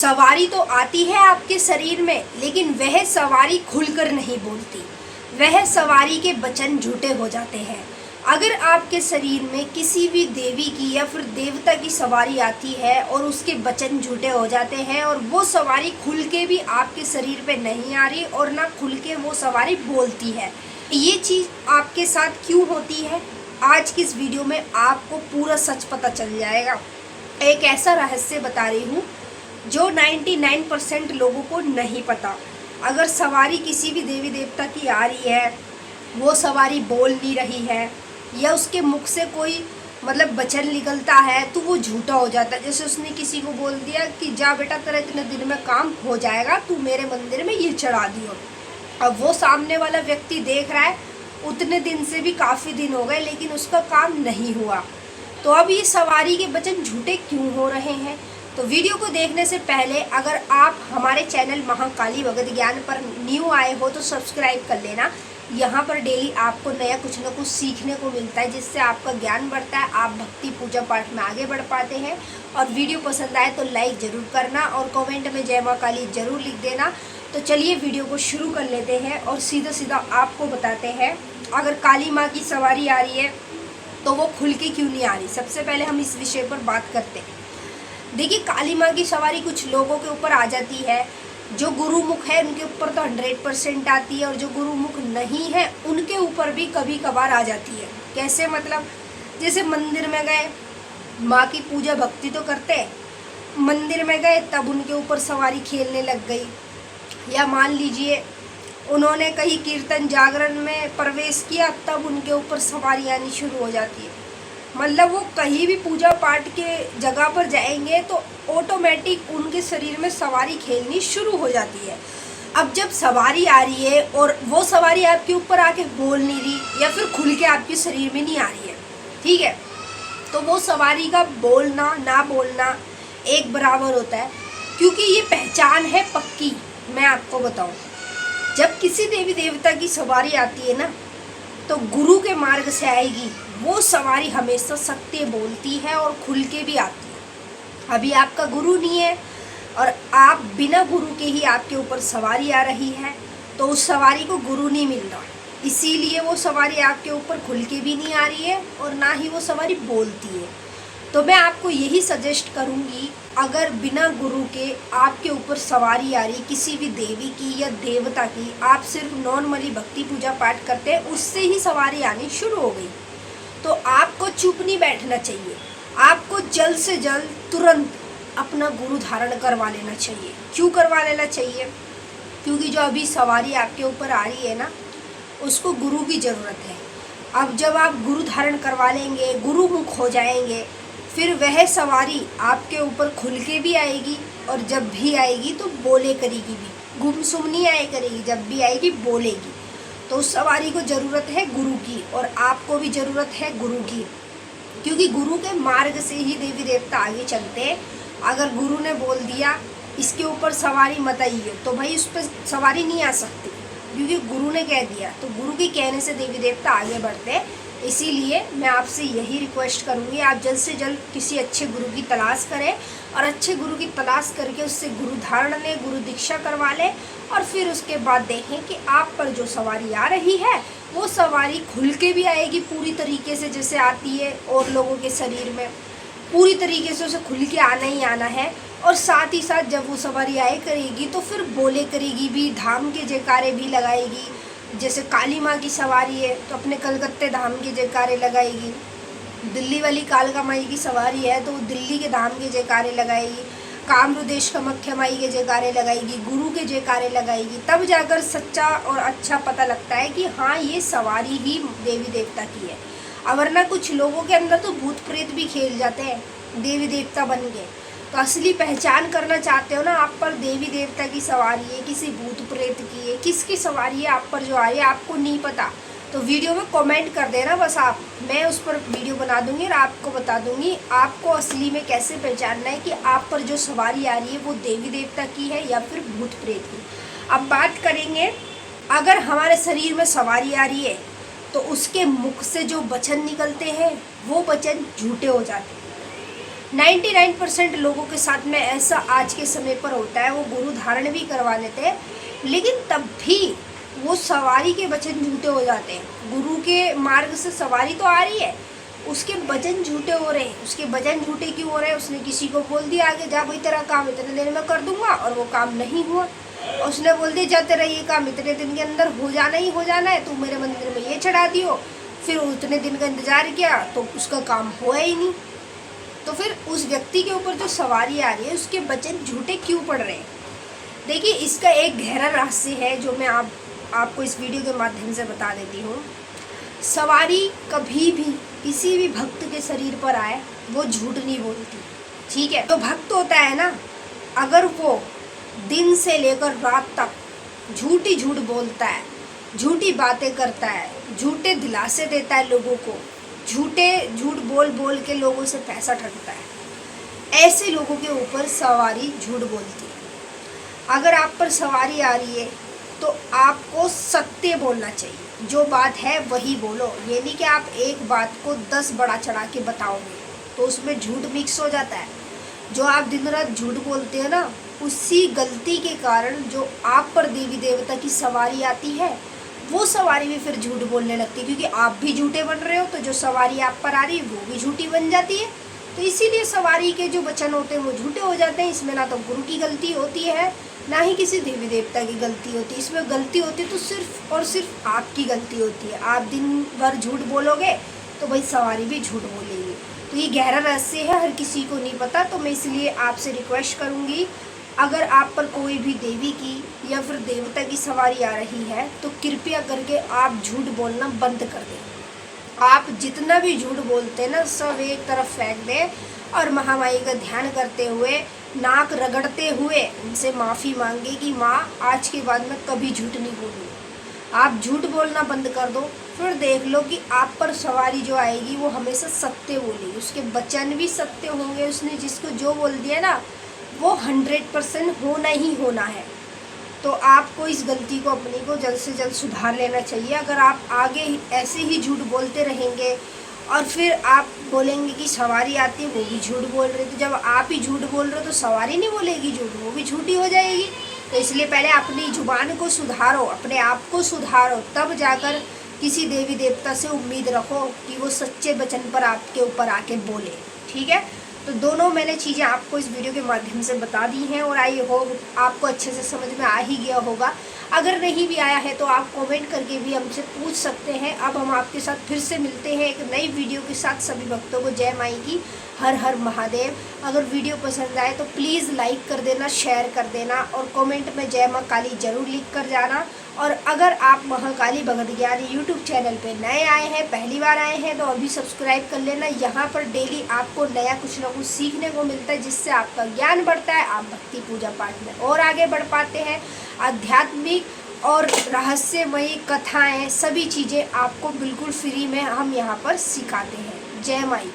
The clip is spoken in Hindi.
सवारी तो आती है आपके शरीर में, लेकिन वह सवारी खुलकर नहीं बोलती। वह सवारी के वचन झूठे हो जाते हैं। अगर आपके शरीर में किसी भी देवी की या फिर देवता की सवारी आती है और उसके वचन झूठे हो जाते हैं और वो सवारी खुल के भी आपके शरीर पे नहीं आ रही और ना खुल के वो सवारी बोलती है, ये चीज़ आपके साथ क्यों होती है, आज की इस वीडियो में आपको पूरा सच पता चल जाएगा। एक ऐसा रहस्य बता रही हूँ जो 99% लोगों को नहीं पता। अगर सवारी किसी भी देवी देवता की आ रही है, वो सवारी बोल नहीं रही है या उसके मुख से कोई वचन निकलता है तो वो झूठा हो जाता है। जैसे उसने किसी को बोल दिया कि जा बेटा तेरा इतने दिन में काम हो जाएगा, तू मेरे मंदिर में ये चढ़ा दियो। अब वो सामने वाला व्यक्ति देख रहा है उतने दिन से भी काफ़ी दिन हो गए लेकिन उसका काम नहीं हुआ, तो अब ये सवारी के वचन झूठे क्यों हो रहे हैं। तो वीडियो को देखने से पहले अगर आप हमारे चैनल महाकाली भगत ज्ञान पर न्यू आए हो तो सब्सक्राइब कर लेना। यहाँ पर डेली आपको नया कुछ ना कुछ सीखने को मिलता है जिससे आपका ज्ञान बढ़ता है, आप भक्ति पूजा पाठ में आगे बढ़ पाते हैं। और वीडियो पसंद आए तो लाइक ज़रूर करना और कमेंट में जय माँ काली ज़रूर लिख देना। तो चलिए वीडियो को शुरू कर लेते हैं और सीधा सीधा आपको बताते हैं, अगर काली माँ की सवारी आ रही है तो वो खुल के क्यों नहीं आ रही। सबसे पहले हम इस विषय पर बात करते हैं। देखिए, काली माँ की सवारी कुछ लोगों के ऊपर आ जाती है, जो गुरुमुख है उनके ऊपर तो 100% आती है और जो गुरुमुख नहीं है उनके ऊपर भी कभी कभार आ जाती है। कैसे जैसे मंदिर में गए, माँ की पूजा भक्ति तो करते हैं, मंदिर में गए तब उनके ऊपर सवारी खेलने लग गई, या मान लीजिए उन्होंने कहीं कीर्तन जागरण में प्रवेश किया तब उनके ऊपर सवारी आनी शुरू हो जाती है। वो कहीं भी पूजा पाठ के जगह पर जाएंगे तो ऑटोमेटिक उनके शरीर में सवारी खेलनी शुरू हो जाती है। अब जब सवारी आ रही है और वो सवारी आपके ऊपर आके बोल नहीं रही या फिर खुल के आपके शरीर में नहीं आ रही है, ठीक है, तो वो सवारी का बोलना ना बोलना एक बराबर होता है, क्योंकि ये पहचान है पक्की। मैं आपको बताऊं, जब किसी देवी देवता की सवारी आती है ना तो गुरु के मार्ग से आएगी, वो सवारी हमेशा सत्य बोलती है और खुल के भी आती है। अभी आपका गुरु नहीं है और आप बिना गुरु के ही आपके ऊपर सवारी आ रही है तो उस सवारी को गुरु नहीं मिल रहा, इसीलिए वो सवारी आपके ऊपर खुल के भी नहीं आ रही है और ना ही वो सवारी बोलती है। तो मैं आपको यही सजेस्ट करूँगी, अगर बिना गुरु के आपके ऊपर सवारी आ रही किसी भी देवी की या देवता की, आप सिर्फ नॉर्मली भक्ति पूजा पाठ करते हैं, उससे ही सवारी आनी शुरू हो गई, तो आपको चुप नहीं बैठना चाहिए। आपको जल्द से जल्द तुरंत अपना गुरु धारण करवा लेना चाहिए। क्यों करवा लेना चाहिए? क्योंकि जो अभी सवारी आपके ऊपर आ रही है ना, उसको गुरु की ज़रूरत है। अब जब आप गुरु धारण करवा लेंगे, गुरुमुख हो जाएंगे, फिर वह सवारी आपके ऊपर खुल के भी आएगी और जब भी आएगी तो बोले करेगी भी, गुमसुम नहीं आए करेगी, जब भी आएगी बोलेगी। तो उस सवारी को ज़रूरत है गुरु की और आपको भी ज़रूरत है गुरु की, क्योंकि गुरु के मार्ग से ही देवी देवता आगे चलते हैं। अगर गुरु ने बोल दिया इसके ऊपर सवारी मत आइए तो भाई उस पर सवारी नहीं आ सकती, क्योंकि गुरु ने कह दिया, तो गुरु के कहने से देवी देवता आगे बढ़ते हैं। इसीलिए मैं आपसे यही रिक्वेस्ट करूँगी, आप जल्द से जल्द किसी अच्छे गुरु की तलाश करें और अच्छे गुरु की तलाश करके उससे गुरु धारण लें, गुरु दीक्षा करवा लें और फिर उसके बाद देखें कि आप पर जो सवारी आ रही है वो सवारी खुल के भी आएगी पूरी तरीके से, जैसे आती है और लोगों के शरीर में पूरी तरीके से उसे खुल के आना ही आना है। और साथ ही साथ जब वो सवारी आए करेगी तो फिर बोले करेगी भी, धाम के जयकारे भी लगाएगी। जैसे काली माँ की सवारी है तो अपने कलकत्ते धाम के जयकारे लगाएगी, दिल्ली वाली कालका माई की सवारी है तो वो दिल्ली के धाम के जयकारे लगाएगी, कामरूदेश कामाख्या माई के जयकारे लगाएगी, गुरु के जयकारे लगाएगी। तब जाकर सच्चा और अच्छा पता लगता है कि हाँ ये सवारी ही देवी देवता की है। वरना कुछ लोगों के अंदर तो भूत प्रेत भी खेल जाते हैं देवी देवता बन के। तो असली पहचान करना चाहते हो ना, आप पर देवी देवता की सवारी है, किसी भूत प्रेत की है, किसकी सवारी है आप पर जो आ रही है आपको नहीं पता, तो वीडियो में कमेंट कर देना बस आप, मैं उस पर वीडियो बना दूंगी और आपको बता दूंगी आपको असली में कैसे पहचानना है कि आप पर जो सवारी आ रही है वो देवी देवता की है या फिर भूत प्रेत की। अब बात करेंगे, अगर हमारे शरीर में सवारी आ रही है तो उसके मुख से जो वचन निकलते हैं वो वचन झूठे हो जाते हैं। 99% लोगों के साथ में ऐसा आज के समय पर होता है, वो गुरु धारण भी करवा लेते हैं, लेकिन तब भी वो सवारी के वचन झूठे हो जाते हैं। गुरु के मार्ग से सवारी तो आ रही है, उसके वचन झूठे हो रहे हैं। उसके वचन झूठे क्यों हो रहे हैं? उसने किसी को बोल दिया आगे जा भाई तेरा काम इतने दिन में कर दूंगा, और वो काम नहीं हुआ। उसने बोल दिया जा तेरा ये काम इतने दिन के अंदर हो जाना ही हो जाना है, तू मेरे मंदिर में ये चढ़ा दियो। फिर उतने दिन का इंतजार किया तो उसका काम हुआ ही नहीं। तो फिर उस व्यक्ति के ऊपर जो सवारी आ रही है उसके वचन झूठे क्यों पड़ रहे हैं? देखिए, इसका एक गहरा रहस्य है जो मैं आपको इस वीडियो के माध्यम से बता देती हूँ। सवारी कभी भी किसी भी भक्त के शरीर पर आए वो झूठ नहीं बोलती, ठीक है। तो भक्त होता है ना, अगर वो दिन से लेकर रात तक झूठी झूठ बोलता है, झूठी बातें करता है, झूठे दिलासे देता है लोगों को, झूठ बोल बोल के लोगों से पैसा ठगता है, ऐसे लोगों के ऊपर सवारी झूठ बोलती है। अगर आप पर सवारी आ रही है तो आपको सत्य बोलना चाहिए, जो बात है वही बोलो। ये नहीं कि आप एक बात को 10 बड़ा चढ़ा के बताओगे तो उसमें झूठ मिक्स हो जाता है। जो आप दिन रात झूठ बोलते हैं ना, उसी गलती के कारण जो आप पर देवी देवता की सवारी आती है वो सवारी भी फिर झूठ बोलने लगती है, क्योंकि आप भी झूठे बन रहे हो तो जो सवारी आप पर आ रही है वो भी झूठी बन जाती है। तो इसीलिए सवारी के जो वचन होते हैं वो झूठे हो जाते हैं। इसमें ना तो गुरु की गलती होती है, ना ही किसी देवी देवता की गलती होती है। इसमें गलती होती है तो सिर्फ और सिर्फ आपकी गलती होती है। आप दिन भर झूठ बोलोगे तो भाई सवारी भी झूठ बोलेगी। तो ये गहरा रहस्य है, हर किसी को नहीं पता। तो मैं इसलिए आपसे रिक्वेस्ट करूँगी, अगर आप पर कोई भी देवी की या फिर देवता की सवारी आ रही है तो कृपया करके आप झूठ बोलना बंद कर दें। आप जितना भी झूठ बोलते हैं ना, सब एक तरफ फेंक दें और महामाई का ध्यान करते हुए, नाक रगड़ते हुए उनसे माफ़ी मांगे कि माँ आज के बाद मैं कभी झूठ नहीं बोलूँगी। आप झूठ बोलना बंद कर दो, फिर देख लो कि आप पर सवारी जो आएगी वो हमेशा सत्य बोलेगी, उसके वचन भी सत्य होंगे। उसने जिसको जो बोल दिया ना वो 100% होना ही होना है। तो आपको इस गलती को अपनी को जल्द से जल्द सुधार लेना चाहिए। अगर आप आगे ऐसे ही झूठ बोलते रहेंगे और फिर आप बोलेंगे कि सवारी आती है वो भी झूठ बोल रहे, तो जब आप ही झूठ बोल रहे हो तो सवारी नहीं बोलेगी झूठ, वो भी झूठी हो जाएगी। तो इसलिए पहले अपनी जुबान को सुधारो, अपने आप को सुधारो, तब जाकर किसी देवी देवता से उम्मीद रखो कि वो सच्चे वचन पर आपके ऊपर आके बोले, ठीक है। तो दोनों मैंने चीज़ें आपको इस वीडियो के माध्यम से बता दी हैं और आई होप आपको अच्छे से समझ में आ ही गया होगा। अगर नहीं भी आया है तो आप कमेंट करके भी हमसे पूछ सकते हैं। अब हम आपके साथ फिर से मिलते हैं एक नई वीडियो के साथ। सभी भक्तों को जय माई की, हर हर महादेव। अगर वीडियो पसंद आए तो प्लीज़ लाइक कर देना, शेयर कर देना और कमेंट में जय माँ काली ज़रूर लिख कर जाना। और अगर आप महाकाली भगत ज्ञानी यूट्यूब चैनल पे नए आए हैं, पहली बार आए हैं, तो अभी सब्सक्राइब कर लेना। यहाँ पर डेली आपको नया कुछ ना कुछ सीखने को मिलता है, जिससे आपका ज्ञान बढ़ता है, आप भक्ति पूजा पाठ में और आगे बढ़ पाते हैं। आध्यात्मिक और रहस्यमयी कथाएं, सभी चीज़ें आपको बिल्कुल फ्री में हम यहाँ पर सिखाते हैं। जय माई।